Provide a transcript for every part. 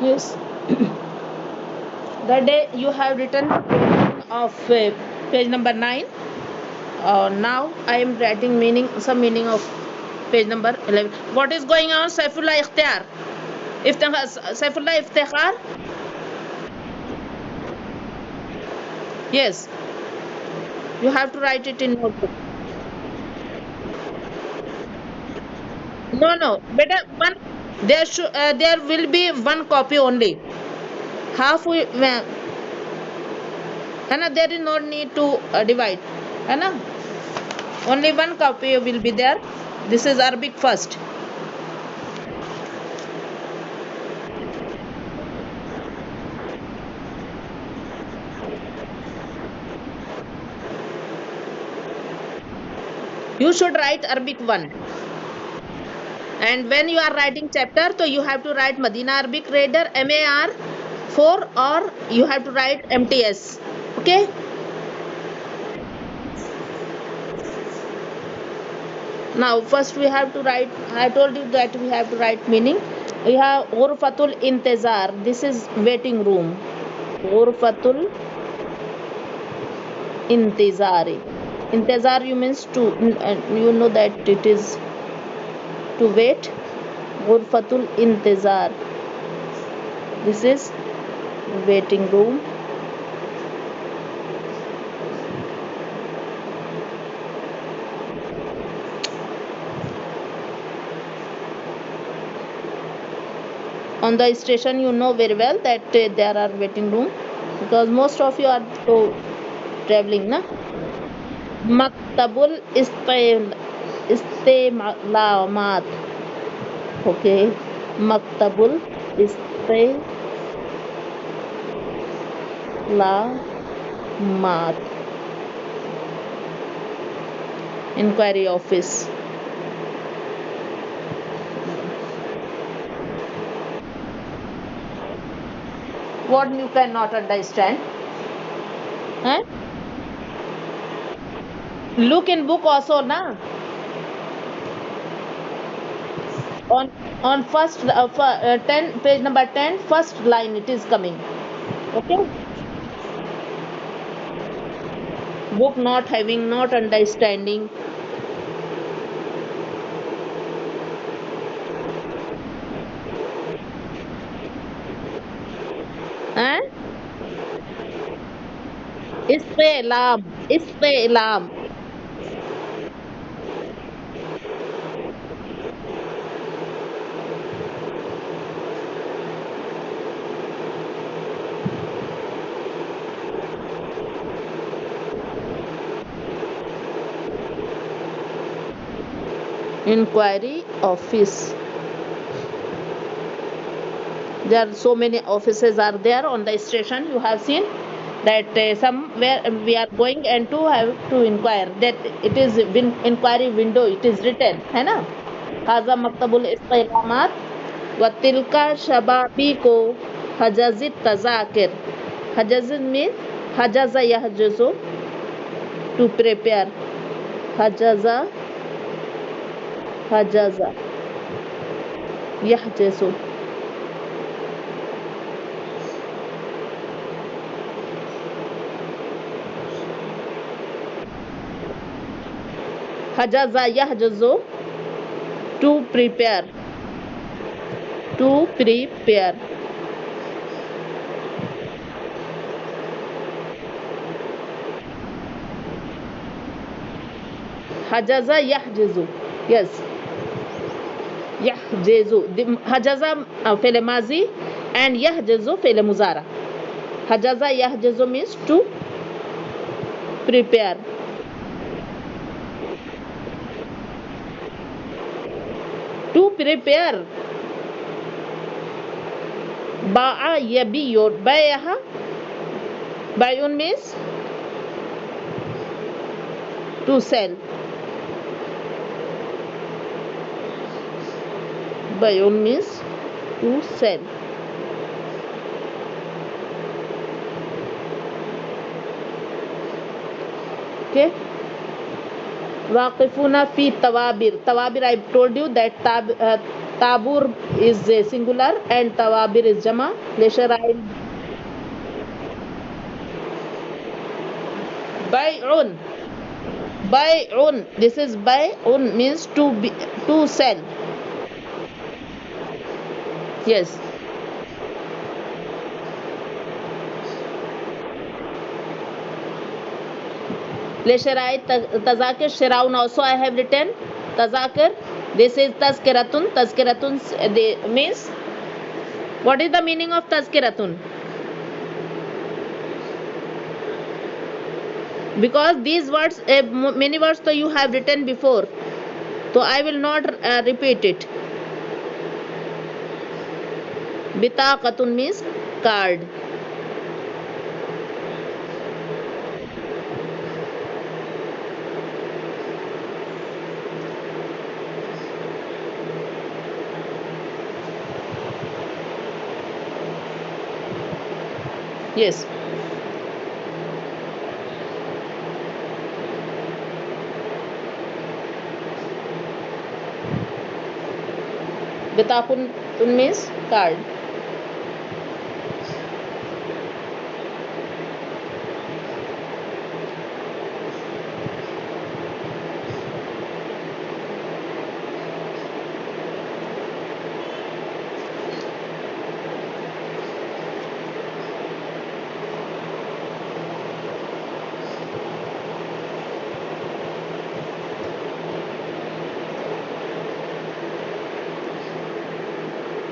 Yes. That day you have written of page number 9. Now I am writing meaning, some meaning of page number 11. What is going on, Saifullah Ikhtiar? Saifullah Iftikhar? Yes. You have to write it in notebook. No, no. Better one. There will be one copy only. Half we, है ना, there is no need to divide, है ना, only one copy will be there. This is Arabic first. You should write Arabic 1, and when you are writing chapter, so you have to write Madina Arabic Reader MAR 4, or you have to write MTS. Okay. Now first we have to write, I told you that we have to write meaning. We have Ghurfatul Intizar. This is waiting room. Ghurfatul Intizari. Intizar you means to, you know that it is to wait. Ghurfatul Intizar. This is waiting room. On the station you know very well that there are waiting room, because most of you are traveling, na. Maktabul Istemalat. Okay. Maktabul Istemalat. Inquiry office. What you cannot understand? Huh? Look in book also, na. On first 10, page number 10, first line it is coming. Okay. Book not having, not understanding. Huh? Istilam. Istilam. Inquiry office. There are so many offices are there on the station. You have seen that somewhere we are going and to have to inquire, that it is inquiry window, it is written, है ना. हाजा मकतबुल इस्तिलामात व तिलका शबाबी को हजाजित तजाकिर. हजाजित मीन हजाजा यहजुजु, to prepare. हजाजा हजाजा यहजुजु. Hajaza yahjuzu, to prepare. To prepare. Hajaza yahjuzu. Yes. Yahjuzu. Hajaza fele mazi and yahjuzu fele muzara. Hajaza yahjuzu means to prepare. To prepare. Ba'a yabiyu. Bay'aha. Bay'un means to sell. Bay'un means to sell. Okay. Waqifuna fi tawabir. Tawabir, I told you that Tabur is a singular and tawabir is jama. Lesharail bay'un. Bay'un. This is bay'un means to sell. Yes. Lesharai tazakir shiraun also I have written. Tazakir. This is tazkiratun. Tazkiratun means, what is the meaning of tazkiratun? Because these words, many words so you have written before, so I will not repeat it. Bitaqatun means card. Yes. Bitaqun means card.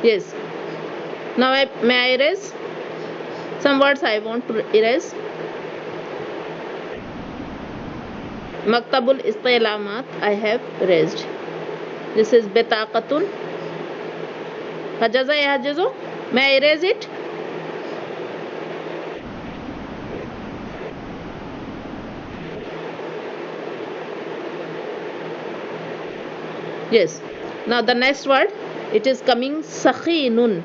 Yes. Now may I erase? Some words I want to erase. Maktabul Istilamat I have erased. This is Betaqatun. Hajaza Hajazo. May I erase it? Yes. Now the next word, it is coming sakhinun.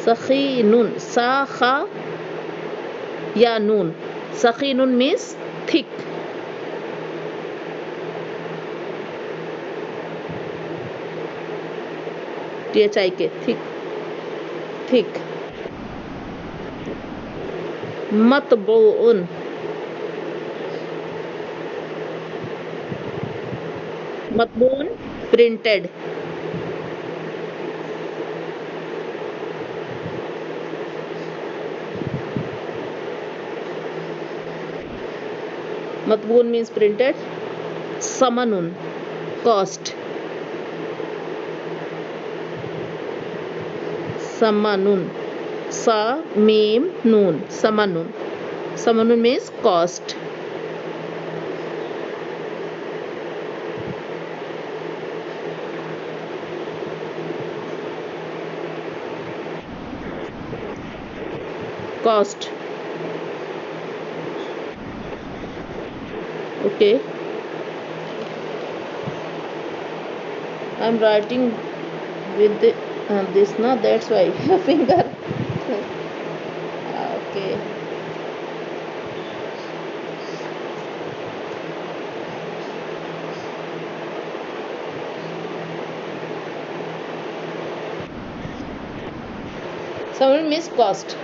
Sakhinun. Sakha ya nun. Sakhinun means thick. THIK, thick. Thick. Matbu'un. Matbu'un, printed. Matbu'un means printed. Samanun, cost. Samanun. Sa mim nun. Samanun. Samanun means cost. Cost. Okay. I'm writing with this now, that's why finger. Okay. Someone means cost.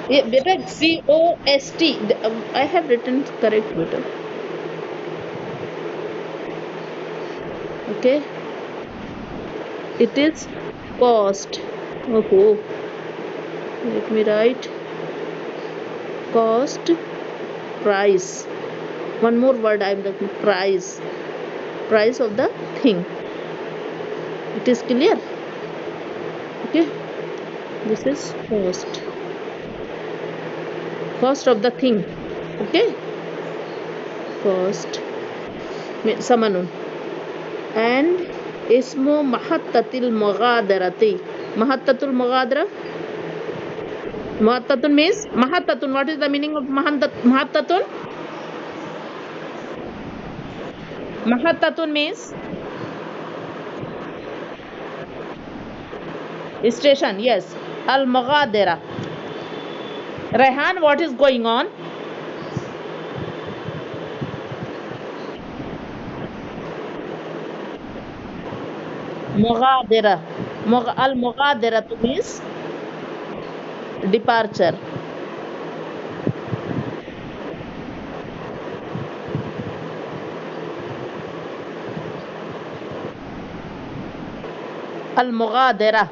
Yeah, beta cost. I have written correct beta. Okay. It is cost. Oh, let me write cost, price. One more word I am looking, price. Price of the thing. It is clear. Okay. This is cost. Cost of the thing. Okay. Cost. Samanun. And ismu mahattatil mughadarati. Mahattatul mughadara. Mahattatun means mahattatun. What is the meaning of mahattatun? Mahattatun means Station, yes. Al Mughadira. Rehan, what is going on? Mughadira. Al Mughadira means departure. Al Mughadira.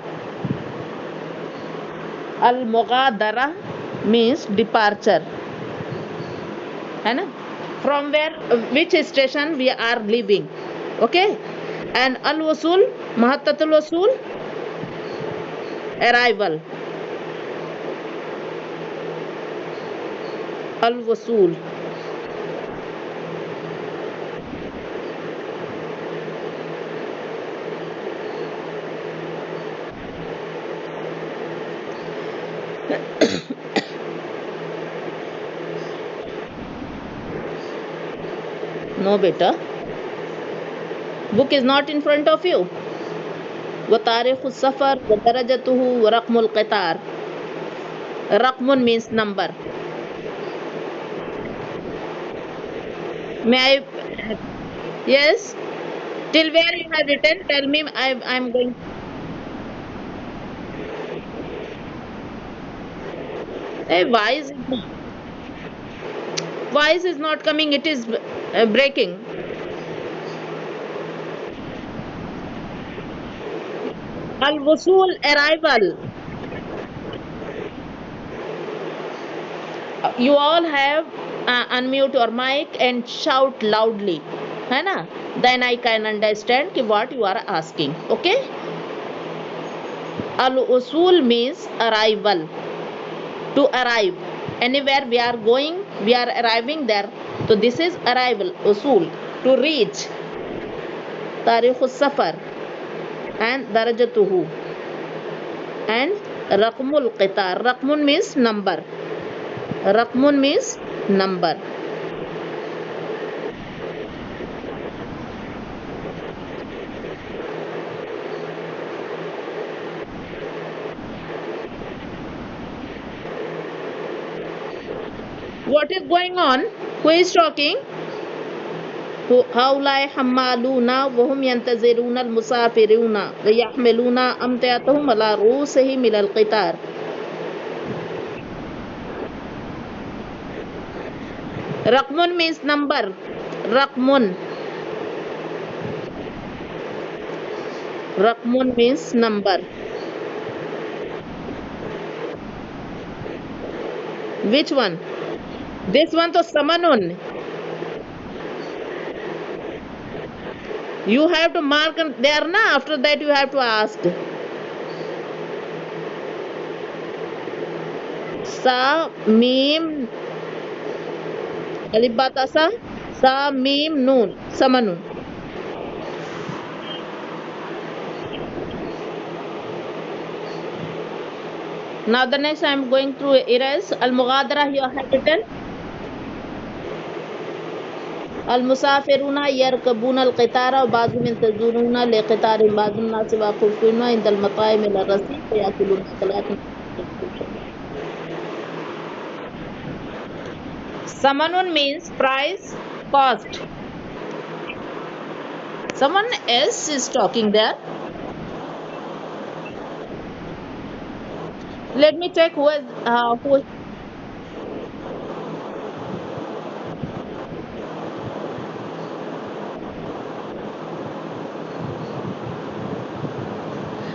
Al Mughadara means departure. है ना? From where, which station we are leaving. Okay? And Al Wasul, Mahattatul Wasul, arrival. Al Wasul. No, beta. Book is not in front of you. وتاريخ السفر ودرجته ورقم القطار. رقم means number. May I? Yes. Till where you have written? Tell me. I'm going. Hey, voice is not coming. It is breaking. Al Wusul, arrival. You all have unmute your mic and shout loudly, है ना? Then I can understand what you are asking. Okay? Al Usul means arrival. To arrive. Anywhere we are going, we are arriving there. So this is arrival, Usul. To reach. Tarikh safar and darajatuhu. And Raqmul Qitar. Raqmun means number. Raqmun means number. What is going on? Who is talking? هؤلاء حمالون وهم ينتظرون المسافرون ليحملون أمتعتهم على رؤوسهم إلى القطار. Raqmun means number. Raqmun. Raqmun means number. Which one? This one to Samanun. You have to mark there na. After that you have to ask. Sa mim alif bata sa mim nun Samanun. Now the next I am going to erase Al Mughadara. You have written المسافرون يركبون القطار وبعضهم ينتظرون لقطار بعض الناس واقفون عند المطاعم إلى الرصيف ويأكلون أكلات. Samanun means price, cost. Someone else is talking there. Let me check who is who.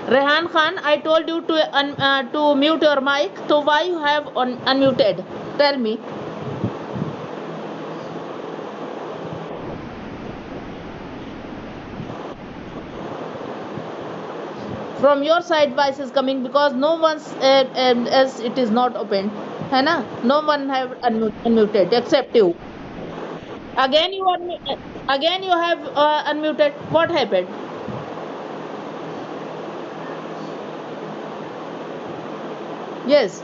Rehan Khan, I told you to mute your mic. So why you have unmuted? Tell me. From your side voice is coming because no one's else it is not open. है ना? No one have unmuted except you. Again you have unmuted. What happened? Yes.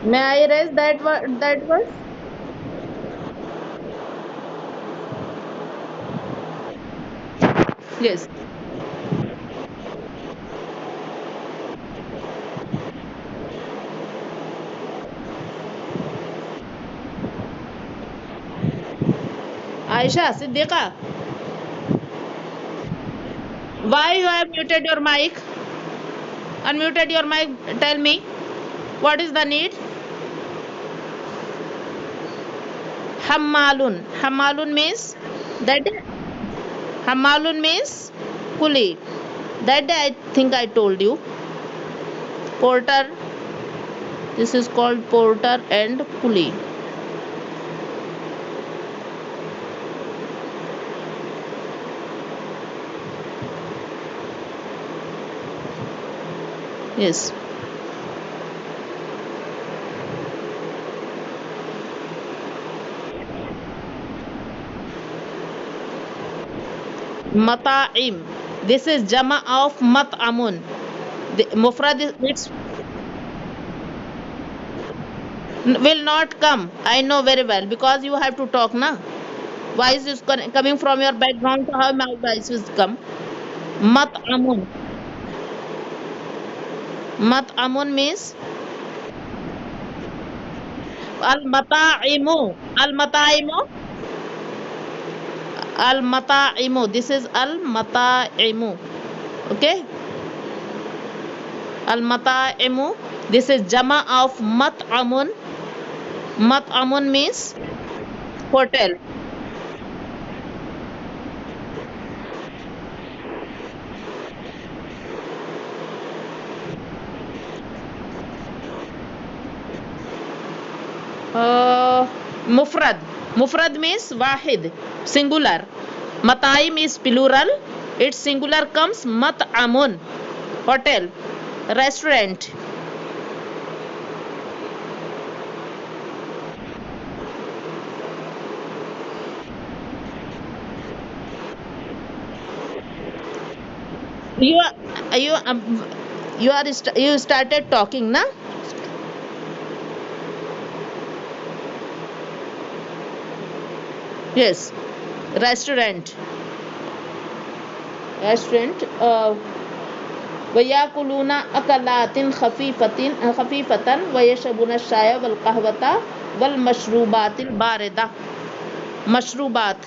May I erase that word? Yes. Aisha, Siddiqa, why you have muted your mic? Unmuted your mic. Tell me, what is the need? Hammalun. Hammalun means that. Hammalun means coolie. That day I think I told you. Porter. This is called porter and coolie. Yes. Mata'im. This is jama of mat'amun. The mufrad is, it's will not come. I know very well because you have to talk na. Voice is coming from your background. So how my voice will come? Mat'amun. Mat'amun means al mata'imu. Al mata'imu. Al mata'imu. This is al mata'imu. Okay. Al mata'imu. This is jama of mat'amun. Mat'amun means hotel. Mufrad. Mufrad means wahid, singular. Mataim is plural. Its singular comes mat'amun, hotel, restaurant. You are you started talking na. Yes, restaurant. Restaurant. ويأكلون أكلات خفيفة ويشربون الشاي والقهوة والمشروبات الباردة. مشروبات.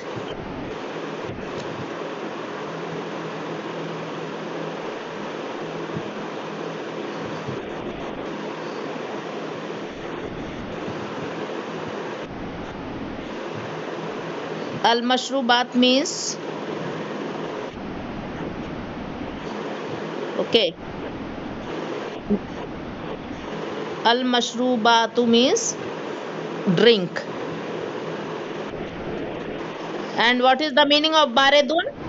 Al-mashrubat means okay. Al-mashrubatu means drink. And what is the meaning of baredun?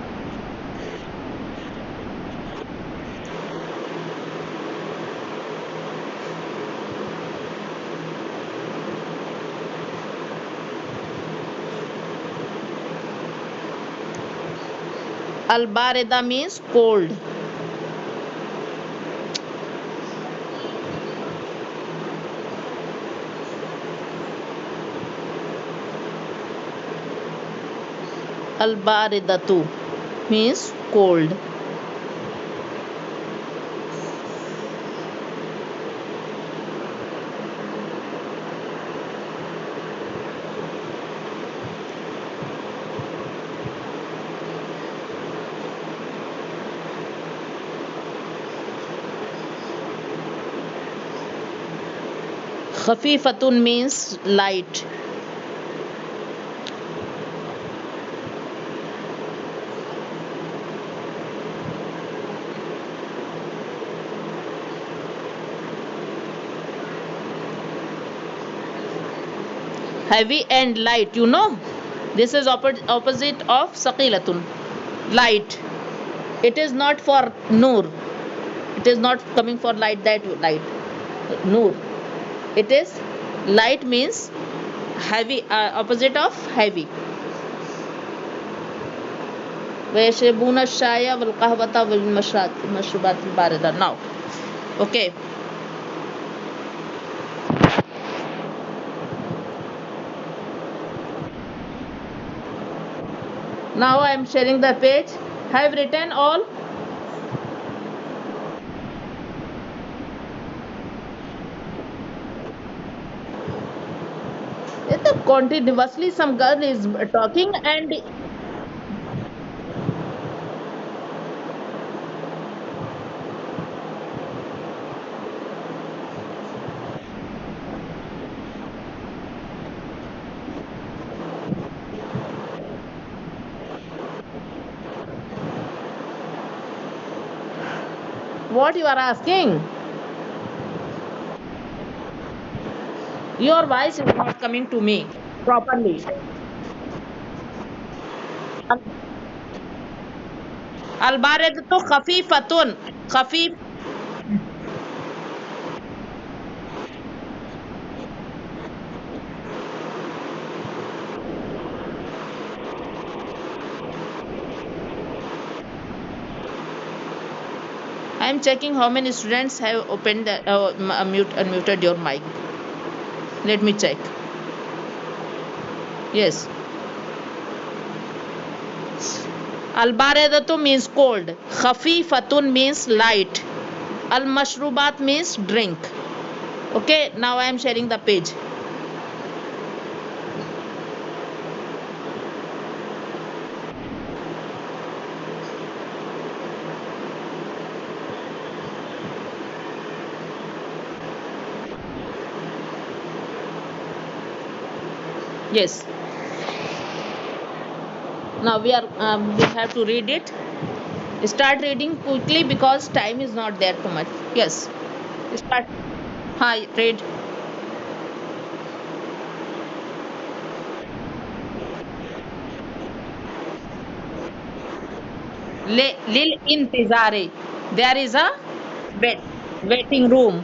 Al-bareda means cold. Al-baridatu means cold. Khafifatun means light. Heavy and light, you know. This is opposite of saqilatun. Light. It is not for nur. It is not coming for light, that light. Nur. It is light means heavy, opposite of heavy. ويشربون الشاي والقهوة والمشروبات الباردة. Now, okay. Now I am sharing the page Have written all? Continuously some girl is talking and what you are asking? Your voice is not coming to me properly. Al-barid to khafifatun. Khafif. I am checking how many students have opened the, unmuted your mic. Let me check. Yes. Al-baridatu means cold. Khafifatun means light. Al-mashrubat means drink. Okay, now I am sharing the page. Yes. Now we have to read it. Start reading quickly because time is not there too much. Yes. Start. Hi, read. Lil intizare. There is a waiting room.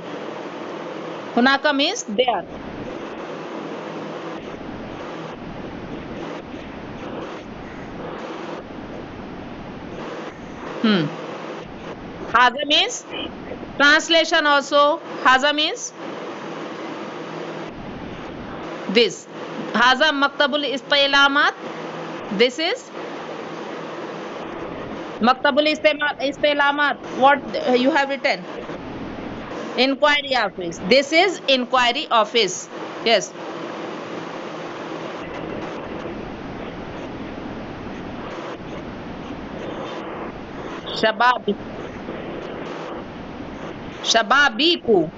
Hunaka means there. Hmm. Haza means translation also. Haza means this. Haza maktabul istilamat. This is maktabul istilamat. What you have written? Inquiry office. This is inquiry office. Yes. Shababi. Shababiku.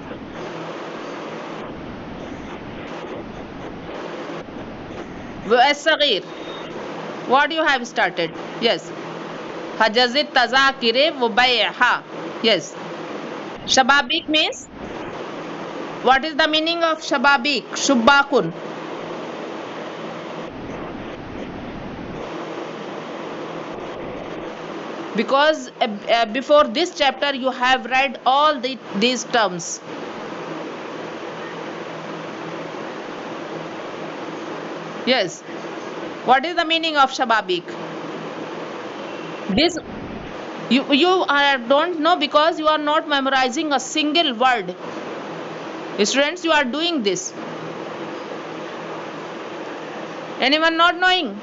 والصغير. What you have started? Yes. حجز التذاكر وبيعها. Yes. Shababik means what is the meaning of shababik? Shubbakun. Because before this chapter you have read all these terms. Yes. What is the meaning of shababik? This you don't know because you are not memorizing a single word. Students, you are doing this. Anyone not knowing?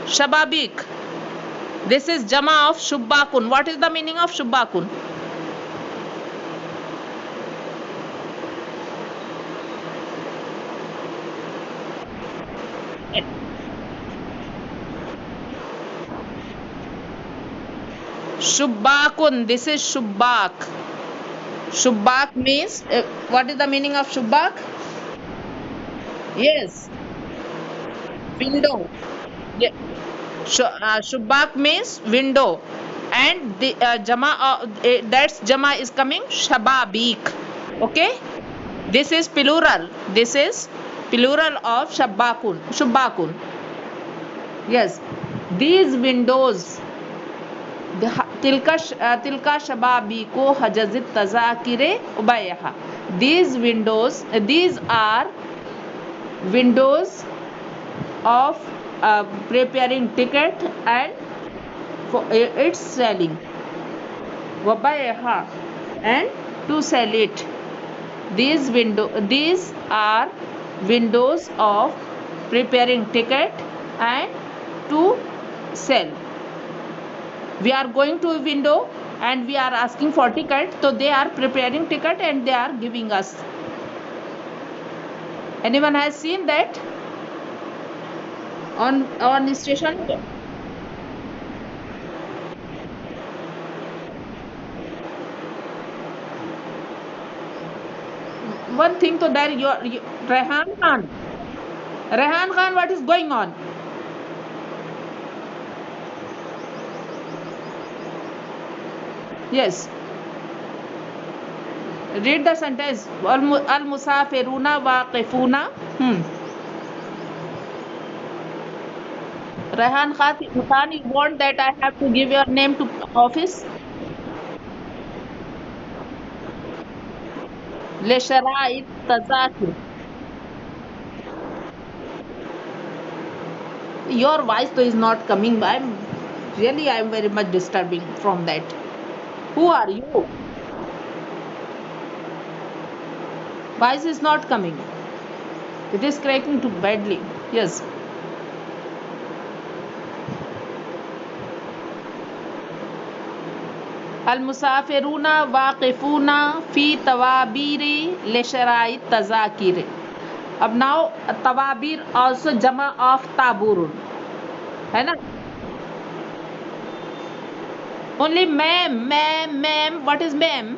Shababik. This is Jama of Shubbakun. What is the meaning of Shubbakun? Shubbakun. This is Shubbak. Shubbak means what is the meaning of Shubbak? Yes, window. Yeah. Shubbak means window, and the Jama that's Jama is coming Shababik. Okay, this is plural. This is plural of Shubbakun. Shubbakun. Yes, these windows. Tilka शबाबी को हजजित तजाकिरे उबैहा. These windows, these are windows of preparing ticket and for its selling. Wabayha, and to sell it. These are windows of preparing ticket and to sell. We are going to a window and we are asking for ticket, so they are preparing ticket and they are giving us. Anyone has seen that on station? One thing to there, Rehan Khan. Rehan Khan, what is going on? Yes. Read the sentence. Al musafiruna waqifuna. Rehan Khan, you want that I have to give your name to office? لشرائط تذاكر. Your voice though is not coming. I am very much disturbing from that. Who are you? Voice is not coming. It is cracking too badly. Yes. المسافرون واقفون في توابير لشراء التذاكر. अब now तवाबीर also जमा of ताबूरुन, है ना? Only ma'am. What is ma'am?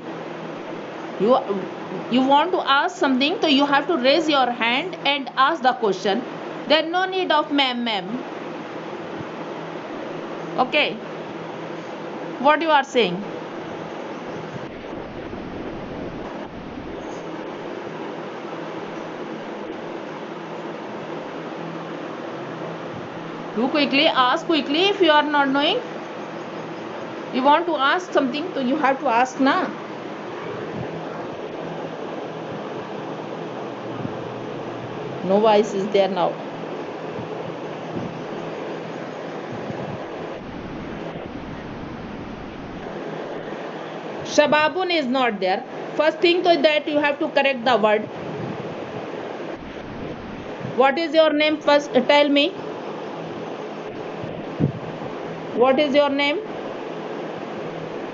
You want to ask something, so you have to raise your hand and ask the question. There no need of ma'am. Okay. What you are saying? You quickly ask quickly if you are not knowing. You want to ask something, so you have to ask na. No voice is there now. Shababun is not there. First thing to that you have to correct the word. What is your name first? Tell me. What is your name?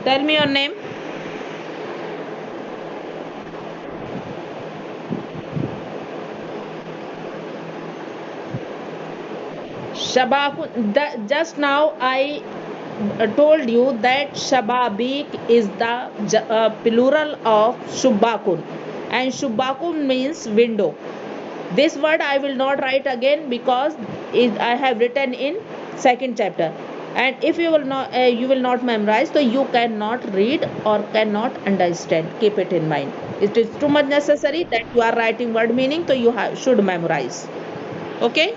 Tell me your name. Shabakun. Just now I told you that Shababik is the plural of Shubakun, and Shubakun means window. This word I will not write again because I have written in second chapter. And if you will not memorize, so you cannot read or cannot understand. Keep it in mind. It is too much necessary that you are writing word meaning, so you should memorize. Okay.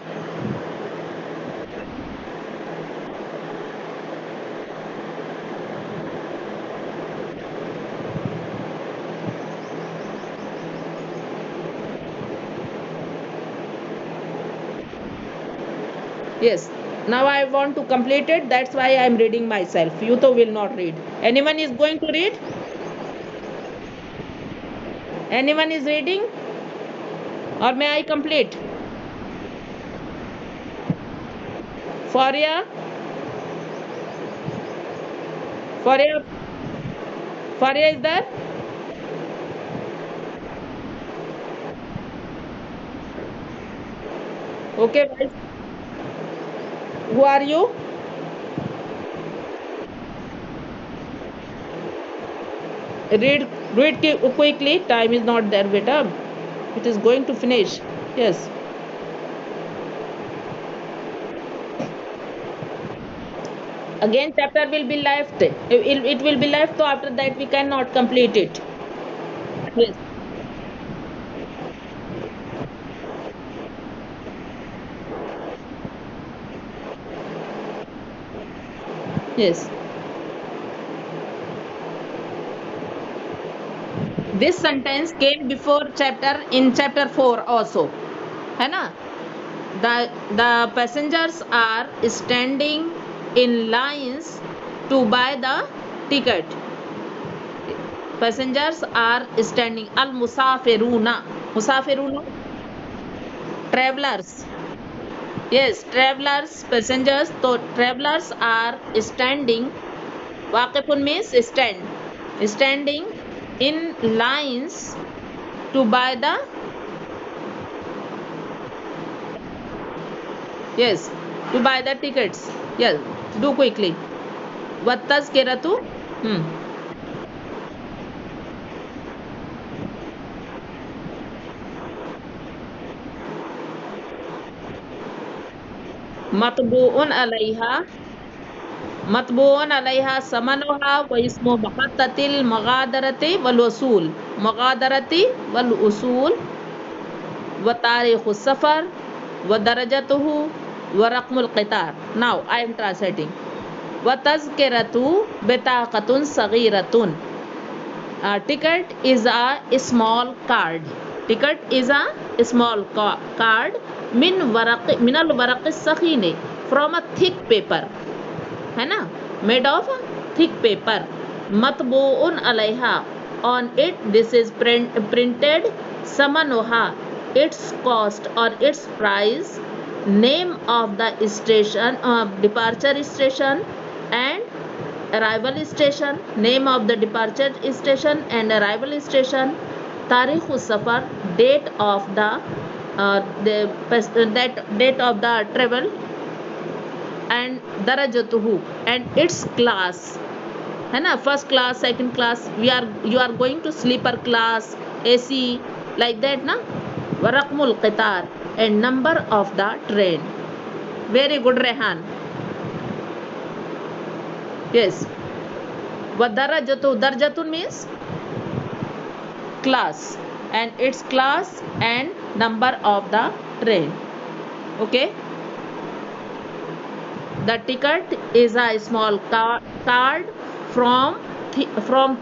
Yes. Now I want to complete it. That's why I am reading myself. You too will not read. Anyone is going to read? Anyone is reading? Or may I complete? Faria? Faria? Faria is there? Okay, guys. Who are you? Read quickly. Time is not there, beta. It is going to finish. Yes. Again, chapter will be left. It will be left. So after that, we cannot complete it. Yes. Yes. This sentence came before in chapter 4 also. है ना? The passengers are standing in lines to buy the ticket. Passengers are standing. Al musafiruna. Musafiruna? Travelers. Yes, travelers, passengers. So travelers are standing Waqifun means stand. Standing in lines to buy the, yes, to buy the tickets. Yes, do quickly. Wattazkiratu. Hmm. Matbu'un alaiha. Matbu'un alaiha samanuha wa ismu baqattatil maghadarati wal usul. Maghadarati wal usul wa tarikhu safar wa darajatuhu wa raqmul qitar. Now I am translating. Wa tazkiratu bitaqatun saghiratun. Ticket is a small card. Ticket is a small card min al waraq sakhine, from a thick paper, है ना, made of thick paper. matbu'un alaiha, on it, this is printed. Samanuha, its cost or its price. Name of the station, departure station and arrival station. Name of the departure station and arrival station. Tarikh safar, date of the date of the travel. And darajatuhu, and its class, है ना, first class, second class. You are going to sleeper class, AC, like that na. Waraqmul qitar, and number of the train. Very good, Rehan. Yes. Darjatun means class, and its class and number of the train. Okay. The ticket is a small card from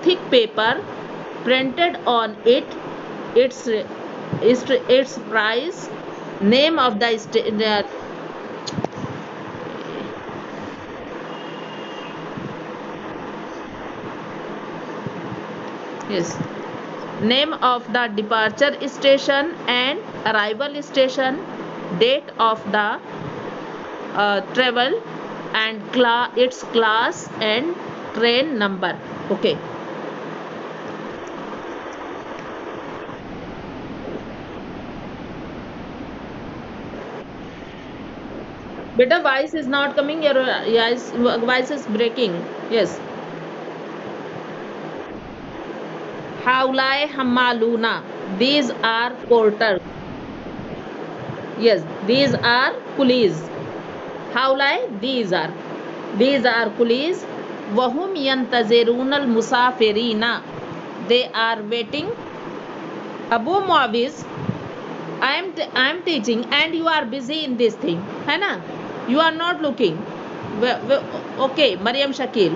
thick paper, printed on it. Its price. Name of the yes, name of the departure station and arrival station. Date of the travel and its class and train number. Okay. Beta, voice is not coming. Your voice is breaking. Yes. Haulai Hamaluna, these are porters. Yes, these are coolies. Haulai, these are coolies. Wahum yantazirun al musafirina, they are waiting. Abu Muawiz, I am teaching and you are busy in this thing, है ना? You are not looking. Okay, Maryam Shakil,